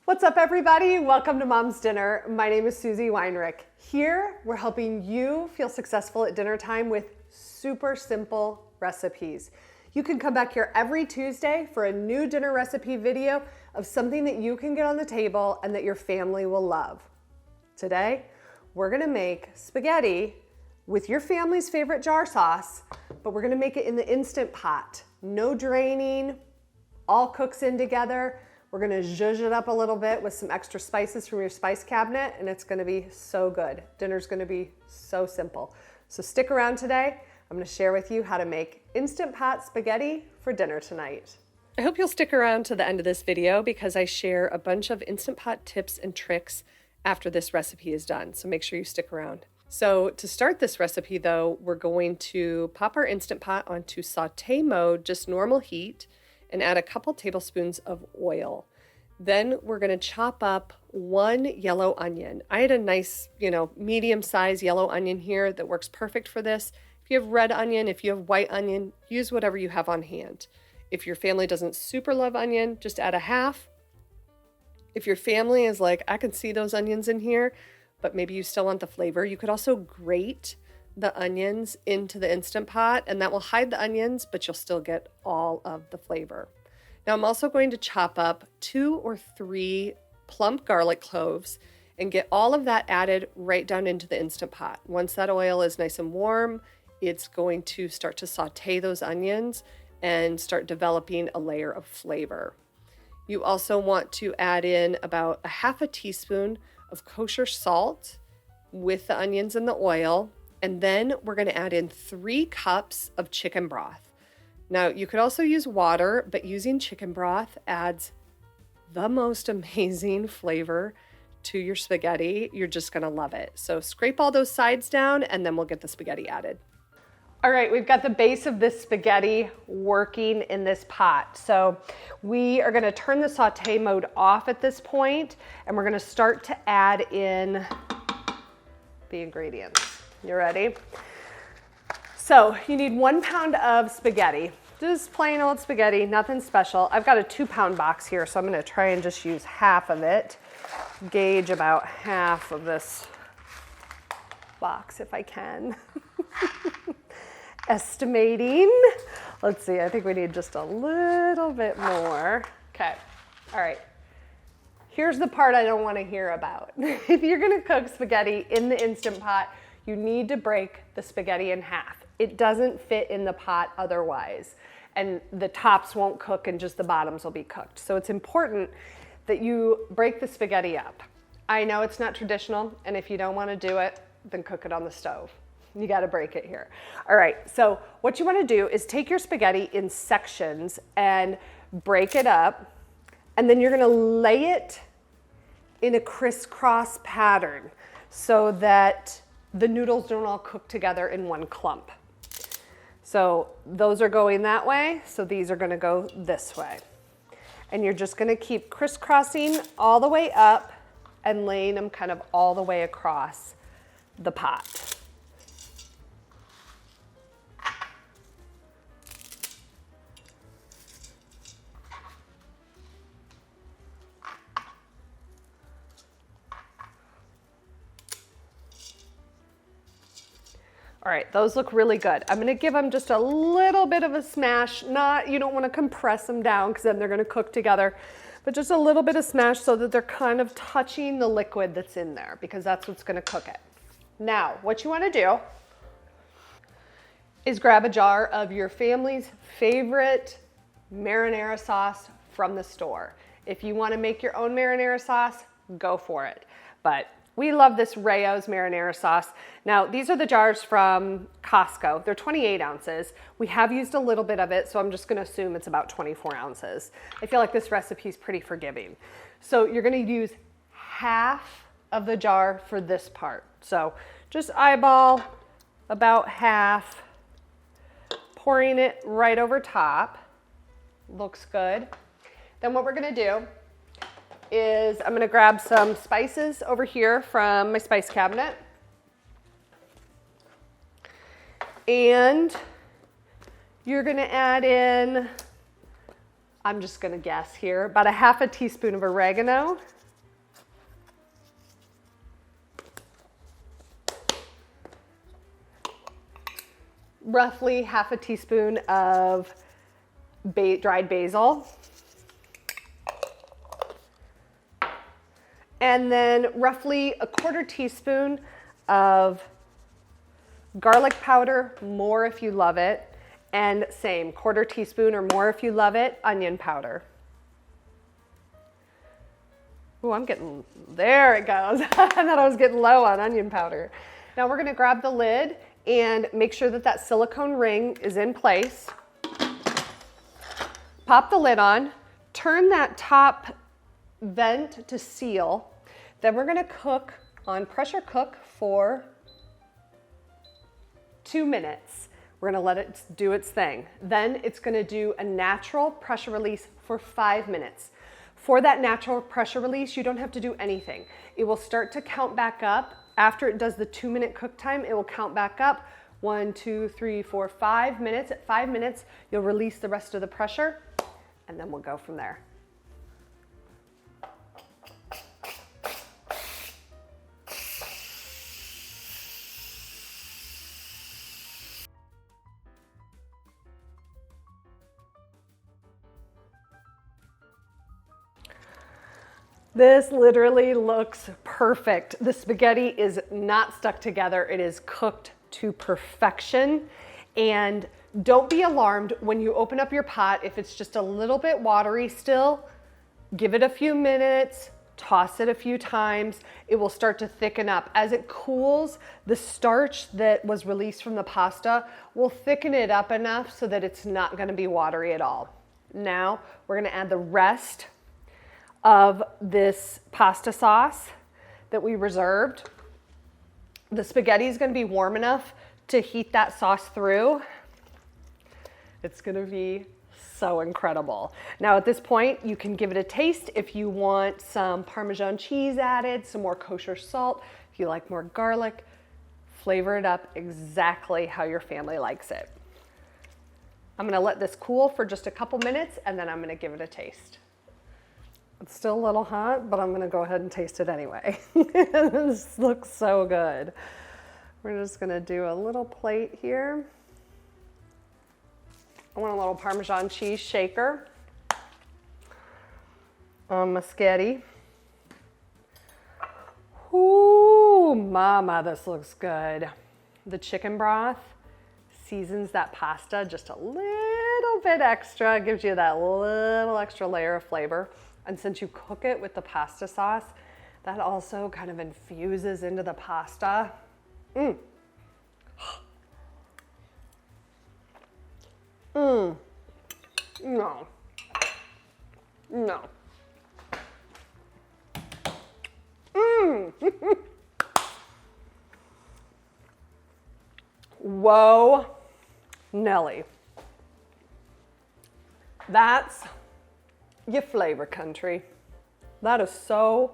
What's up, everybody? Welcome to Mom's Dinner. My name is Susie Weinrich. Here, we're helping you feel successful at dinner time with super simple recipes. You can come back here every Tuesday for a new dinner recipe video of something that you can get on the table and that your family will love. Today, we're gonna make spaghetti with your family's favorite jar sauce, but we're gonna make it in the Instant Pot. No draining, all cooks in together. We're gonna zhuzh it up a little bit with some extra spices from your spice cabinet, and it's gonna be so good. Dinner's gonna be so simple. So stick around today. I'm gonna share with you how to make Instant Pot spaghetti for dinner tonight. I hope you'll stick around to the end of this video because I share a bunch of Instant Pot tips and tricks after this recipe is done, so make sure you stick around. So to start this recipe though, we're going to pop our Instant Pot onto saute mode, just normal heat, and add a couple tablespoons of oil. Then we're gonna chop up 1 yellow onion. I had a nice, medium-sized yellow onion here that works perfect for this. If you have red onion, if you have white onion, use whatever you have on hand. If your family doesn't super love onion, just add a half. If your family is like, I can see those onions in here, but maybe you still want the flavor, you could also grate the onions into the Instant Pot, and that will hide the onions, but you'll still get all of the flavor. Now I'm also going to chop up 2 or 3 plump garlic cloves and get all of that added right down into the Instant Pot. Once that oil is nice and warm, it's going to start to saute those onions and start developing a layer of flavor. You also want to add in about a half a teaspoon of kosher salt with the onions and the oil. And then we're going to add in 3 cups of chicken broth. Now, you could also use water, but using chicken broth adds the most amazing flavor to your spaghetti. You're just going to love it. So scrape all those sides down, and then we'll get the spaghetti added. All right, we've got the base of this spaghetti working in this pot. So we are going to turn the saute mode off at this point, and we're going to start to add in the ingredients. You ready? So you need 1 pound of spaghetti, just plain old spaghetti, nothing special. I've got a 2-pound box here, so I'm gonna try and just use half of it. Gauge about half of this box if I can. Estimating. Let's see, I think we need just a little bit more. Okay, all right. Here's the part I don't wanna hear about. If you're gonna cook spaghetti in the Instant Pot, you need to break the spaghetti in half. It doesn't fit in the pot otherwise, and the tops won't cook and just the bottoms will be cooked. So it's important that you break the spaghetti up. I know it's not traditional, and if you don't want to do it, then cook it on the stove. You got to break it here. All right, so what you want to do is take your spaghetti in sections and break it up, and then you're going to lay it in a crisscross pattern so that the noodles don't all cook together in one clump. So those are going that way, so these are gonna go this way. And you're just gonna keep crisscrossing all the way up and laying them kind of all the way across the pot. All right, those look really good. I'm gonna give them just a little bit of a smash. You don't wanna compress them down because then they're gonna cook together, but just a little bit of smash so that they're kind of touching the liquid that's in there because that's what's gonna cook it. Now, what you wanna do is grab a jar of your family's favorite marinara sauce from the store. If you wanna make your own marinara sauce, go for it. But we love this Rayo's marinara sauce. Now, these are the jars from Costco. They're 28 ounces. We have used a little bit of it, so I'm just gonna assume it's about 24 ounces. I feel like this recipe is pretty forgiving. So you're gonna use half of the jar for this part. So just eyeball about half, pouring it right over top. Looks good. Then what we're gonna do is I'm gonna grab some spices over here from my spice cabinet. And you're gonna add in, I'm just gonna guess here, about a half a teaspoon of oregano. roughly half a teaspoon of dried basil. And then roughly a quarter teaspoon of garlic powder, more if you love it. And same, quarter teaspoon or more if you love it, onion powder. Ooh, I'm getting, there it goes. I thought I was getting low on onion powder. Now we're gonna grab the lid and make sure that that silicone ring is in place. Pop the lid on, turn that top vent to seal. Then we're gonna cook on pressure cook for 2 minutes. We're gonna let it do its thing. Then it's gonna do a natural pressure release for 5 minutes. For that natural pressure release, you don't have to do anything. It will start to count back up. After it does the 2-minute cook time, it will count back up. 1, 2, 3, 4, 5 minutes. At 5 minutes, you'll release the rest of the pressure, and then we'll go from there. This literally looks perfect. The spaghetti is not stuck together. It is cooked to perfection. And don't be alarmed when you open up your pot if it's just a little bit watery still. Give it a few minutes, toss it a few times. It will start to thicken up. As it cools, the starch that was released from the pasta will thicken it up enough so that it's not gonna be watery at all. Now, we're gonna add the rest of this pasta sauce that we reserved. The spaghetti is going to be warm enough to heat that sauce through. It's going to be so incredible. Now at this point, you can give it a taste if you want some Parmesan cheese added, some more kosher salt, if you like more garlic. Flavor it up exactly how your family likes it. I'm going to let this cool for just a couple minutes and then I'm going to give it a taste. It's still a little hot, but I'm gonna go ahead and taste it anyway. This looks so good. We're just gonna do a little plate here. I want a little Parmesan cheese shaker on my spaghetti. Ooh, mama, this looks good. The chicken broth seasons that pasta just a little bit extra, gives you that little extra layer of flavor. And since you cook it with the pasta sauce, that also kind of infuses into the pasta. No. Whoa, Nelly. That's your flavor country. That is so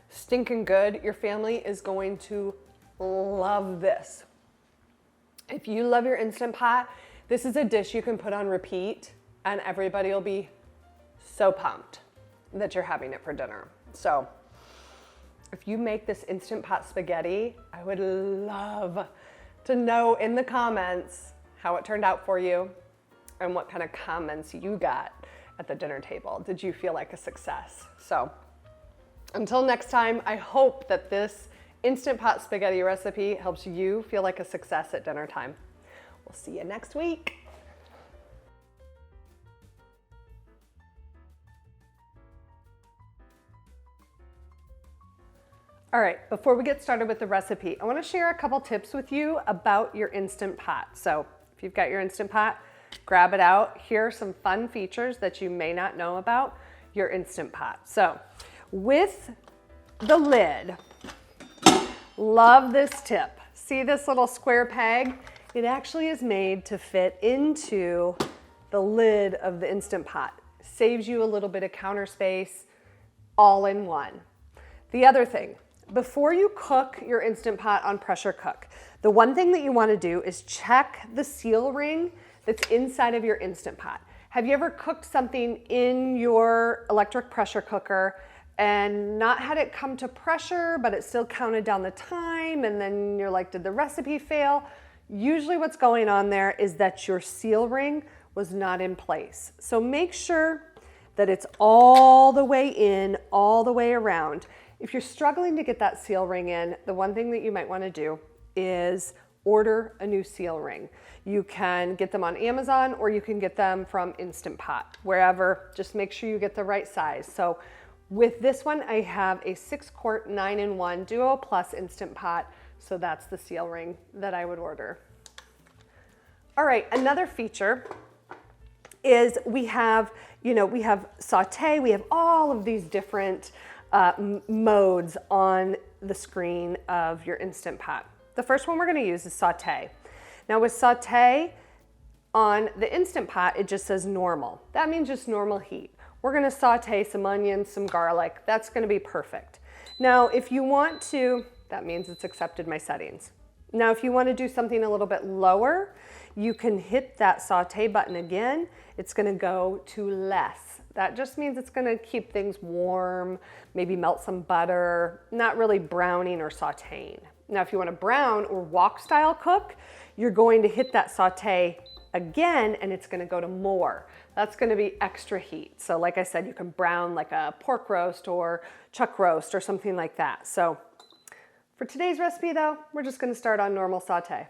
stinking good. Your family is going to love this. If you love your Instant Pot, this is a dish you can put on repeat and everybody will be so pumped that you're having it for dinner. So if you make this Instant Pot spaghetti, I would love to know in the comments how it turned out for you and what kind of comments you got at the dinner table. Did you feel like a success? So until next time, I hope that this Instant Pot spaghetti recipe helps you feel like a success at dinner time. We'll see you next week. All right, before we get started with the recipe, I want to share a couple tips with you about your Instant Pot. So if you've got your Instant Pot, grab it out. Here are some fun features that you may not know about your Instant Pot. So with the lid, love this tip. See this little square peg? It actually is made to fit into the lid of the Instant Pot. Saves you a little bit of counter space, all in one. The other thing, before you cook your Instant Pot on pressure cook, the one thing that you want to do is check the seal ring that's inside of your Instant Pot. Have you ever cooked something in your electric pressure cooker and not had it come to pressure, but it still counted down the time, and then you're like, did the recipe fail? Usually what's going on there is that your seal ring was not in place. So make sure that it's all the way in, all the way around. If you're struggling to get that seal ring in, the one thing that you might want to do is order a new seal ring. You can get them on Amazon or you can get them from Instant Pot, wherever. Just make sure you get the right size. So with this one, I have a 6-quart 9-in-1 Duo Plus Instant Pot. So that's the seal ring that I would order. All right, another feature is we have Sauté, we have all of these different modes on the screen of your Instant Pot. The first one we're going to use is Sauté. Now with Sauté on the Instant Pot, it just says normal. That means just normal heat. We're going to saute some onions, some garlic. That's going to be perfect. Now if you want to, that means it's accepted my settings. Now if you want to do something a little bit lower, you can hit that Sauté button again. It's going to go to less. That just means it's going to keep things warm, maybe melt some butter, not really browning or sauteing. Now, if you want to brown or wok style cook, you're going to hit that Sauté again and it's going to go to more. That's going to be extra heat. So like I said, you can brown like a pork roast or chuck roast or something like that. So for today's recipe though, we're just going to start on normal Sauté.